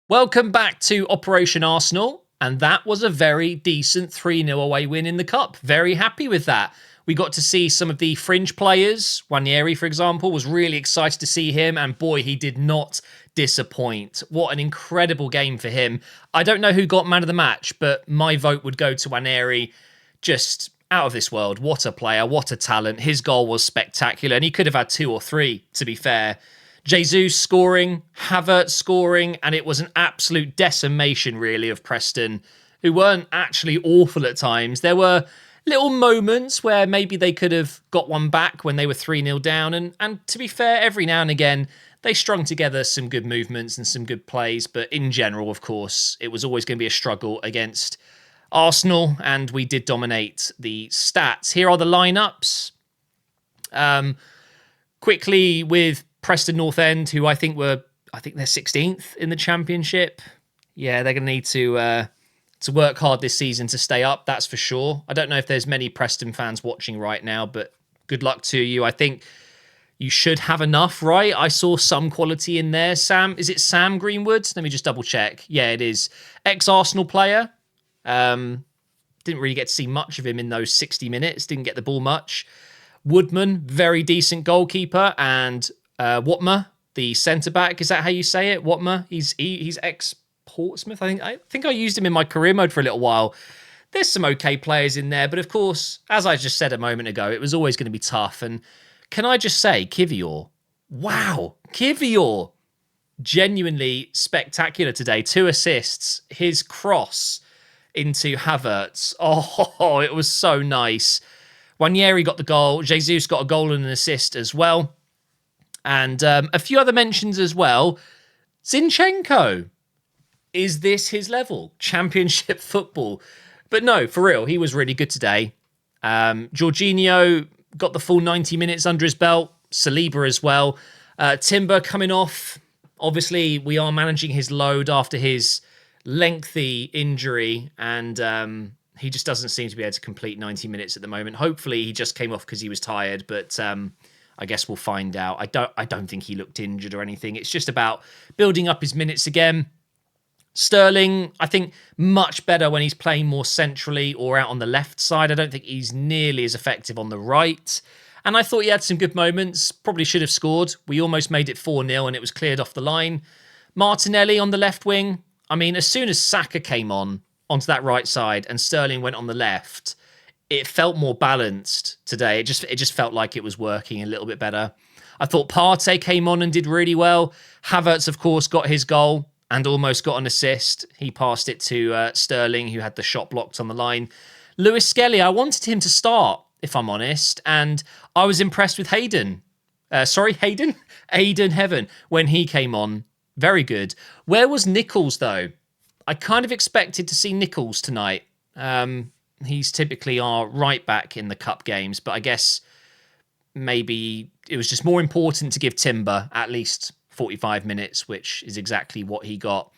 Welcome back to Operation Arsenal, and that was a very decent 3-0 away win in the Cup. Very happy with that. We got to see some of the fringe players. Nwaneri, for example, was really excited to see him, and boy, he did not disappoint. What an incredible game for him. I don't know who got man of the match, but my vote would go to Nwaneri. Just out of this world. What a player, what a talent. His goal was spectacular, and he could have had 2 or 3, to be fair. Jesus scoring, Havertz scoring, and it was an absolute decimation, really, of Preston, who weren't actually awful at times. There were little moments where maybe they could have got one back when they were 3-0 down, and to be fair, every now and again, they strung together some good movements and some good plays, but in general, of course, it was always going to be a struggle against Arsenal, and we did dominate the stats. Here are the lineups. Quickly with Preston North End, who I think they're 16th in the Championship. Yeah, they're going to need to work hard this season to stay up, that's for sure. I don't know if there's many Preston fans watching right now, but good luck to you. I think you should have enough, right? I saw some quality in there. Is it Sam Greenwood? Let me just double check. Yeah, it is. Ex-Arsenal player. Didn't really get to see much of him in those 60 minutes. Didn't get the ball much. Woodman, very decent goalkeeper, and Watmer, the centre-back. Is that how you say it? Watmer? He's ex-Portsmouth. I think I used him in my career mode for a little while. There's some okay players in there, but of course, as I just said a moment ago, it was always going to be tough. And can I just say, Kivior, wow, Kivior, genuinely spectacular today. 2 assists, his cross into Havertz. Oh, it was so nice. Nwaneri got the goal. Jesus got a goal and an assist as well. And a few other mentions as well. Zinchenko. Is this his level? Championship football. But no, for real, he was really good today. Jorginho got the full 90 minutes under his belt. Saliba as well. Timber coming off. Obviously, we are managing his load after his lengthy injury. And he just doesn't seem to be able to complete 90 minutes at the moment. Hopefully, he just came off because he was tired. But I guess we'll find out. I don't think he looked injured or anything. It's just about building up his minutes again. Sterling, I think, much better when he's playing more centrally or out on the left side. I don't think he's nearly as effective on the right. And I thought he had some good moments. Probably should have scored. We almost made it 4-0 and it was cleared off the line. Martinelli on the left wing. I mean, as soon as Saka came onto that right side and Sterling went on the left, it felt more balanced today. It just felt like it was working a little bit better. I thought Partey came on and did really well. Havertz, of course, got his goal and almost got an assist. He passed it to Sterling, who had the shot blocked on the line. Lewis Skelly, I wanted him to start, if I'm honest, and I was impressed with Hayden. Aiden Heaven, when he came on. Very good. Where was Nichols, though? I kind of expected to see Nichols tonight. He's typically our right back in the cup games, but I guess maybe it was just more important to give Timber at least 45 minutes, which is exactly what he got.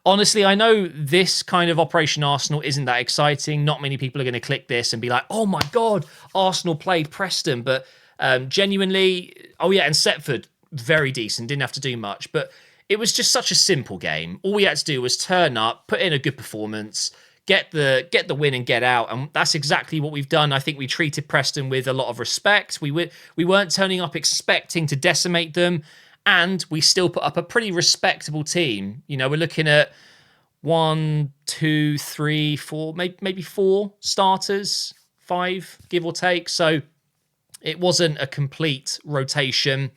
Honestly, I know this kind of Operation Arsenal isn't that exciting. Not many people are going to click this and be like, oh my God, Arsenal played Preston. But genuinely, oh yeah, and Setford, very decent, didn't have to do much. But it was just such a simple game. All we had to do was turn up, put in a good performance, get the win and get out. And that's exactly what we've done. I think we treated Preston with a lot of respect. We weren't turning up expecting to decimate them. And we still put up a pretty respectable team. You know, we're looking at 1, 2, 3, 4, maybe 4 starters, 5, give or take. So it wasn't a complete rotation.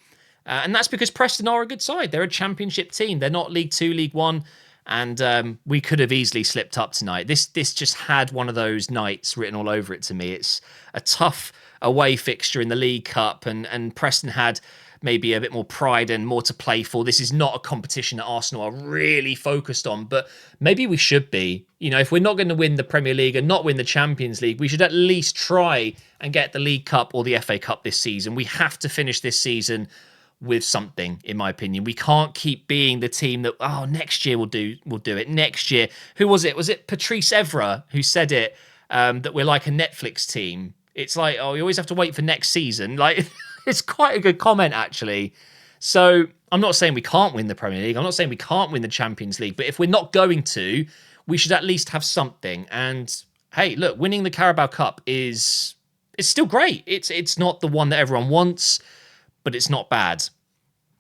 And that's because Preston are a good side. They're a championship team. They're not League 2, League 1. And we could have easily slipped up tonight. This just had one of those nights written all over it to me. It's a tough away fixture in the League Cup. And Preston had maybe a bit more pride and more to play for. This is not a competition that Arsenal are really focused on, but maybe we should be. You know, if we're not going to win the Premier League and not win the Champions League, we should at least try and get the League Cup or the FA Cup this season. We have to finish this season with something, in my opinion. We can't keep being the team that, next year we'll do it. Next year. Who was it? Was it Patrice Evra who said it, that we're like a Netflix team? It's like, you always have to wait for next season. Like, it's quite a good comment, actually. So I'm not saying we can't win the Premier League. I'm not saying we can't win the Champions League. But if we're not going to, we should at least have something. And hey, look, winning the Carabao Cup is still great. It's not the one that everyone wants, but it's not bad.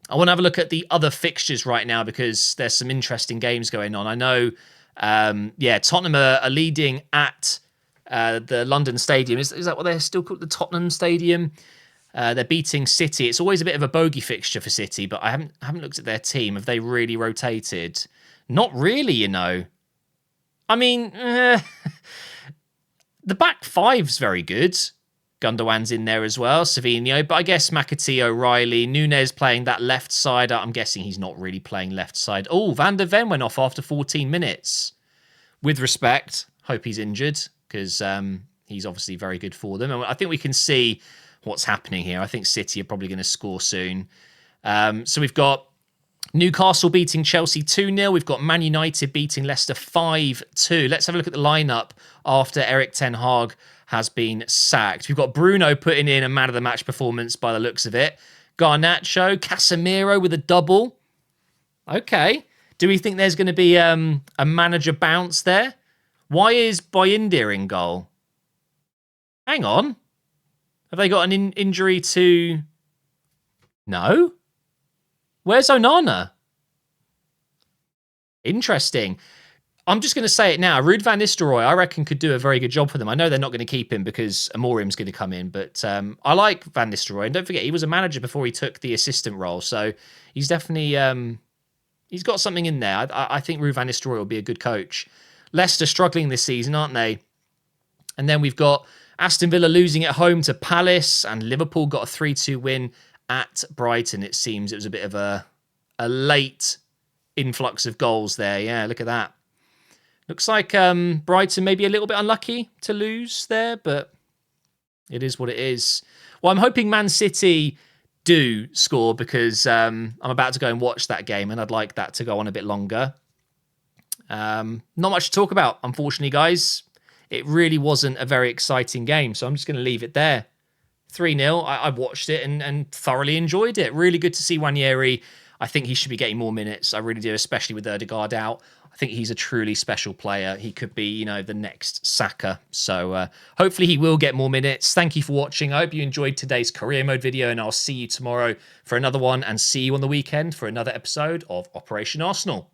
I want to have a look at the other fixtures right now because there's some interesting games going on. I know, Tottenham are leading at the London Stadium. Is that what they're still called? The Tottenham Stadium? They're beating City. It's always a bit of a bogey fixture for City, but I haven't looked at their team. Have they really rotated? Not really, you know. I mean, the back five's very good. Gundogan's in there as well, Savinho, but I guess McAtee, O'Reilly, Nunes playing that left side. I'm guessing he's not really playing left side. Oh, Van der Ven went off after 14 minutes. With respect, hope he's injured because he's obviously very good for them. And I think we can see what's happening here. I think City are probably going to score soon. So we've got Newcastle beating Chelsea 2-0. We've got Man United beating Leicester 5-2. Let's have a look at the lineup after Erik ten Hag has been sacked. We've got Bruno putting in a man of the match performance by the looks of it. Garnacho, Casemiro with a double. Okay. Do we think there's going to be a manager bounce there? Why is Bayindir in goal? Hang on. Have they got an injury to... No? Where's Onana? Interesting. I'm just going to say it now. Ruud van Nistelrooy, I reckon, could do a very good job for them. I know they're not going to keep him because Amorim's going to come in, but I like Van Nistelrooy. And don't forget, he was a manager before he took the assistant role, so he's definitely... he's got something in there. I think Ruud van Nistelrooy will be a good coach. Leicester struggling this season, aren't they? And then we've got Aston Villa losing at home to Palace, and Liverpool got a 3-2 win at Brighton. It seems it was a bit of a late influx of goals there. Yeah, look at that. Looks like Brighton may be a little bit unlucky to lose there, but it is what it is. Well, I'm hoping Man City do score because I'm about to go and watch that game and I'd like that to go on a bit longer. Not much to talk about, unfortunately, guys. It really wasn't a very exciting game, so I'm just going to leave it there. 3-0. I watched it and thoroughly enjoyed it. Really good to see Nwaneri. I think he should be getting more minutes. I really do, especially with Ødegaard out. I think he's a truly special player. He could be, the next Saka. So hopefully he will get more minutes. Thank you for watching. I hope you enjoyed today's career mode video, and I'll see you tomorrow for another one, and see you on the weekend for another episode of Operation Arsenal.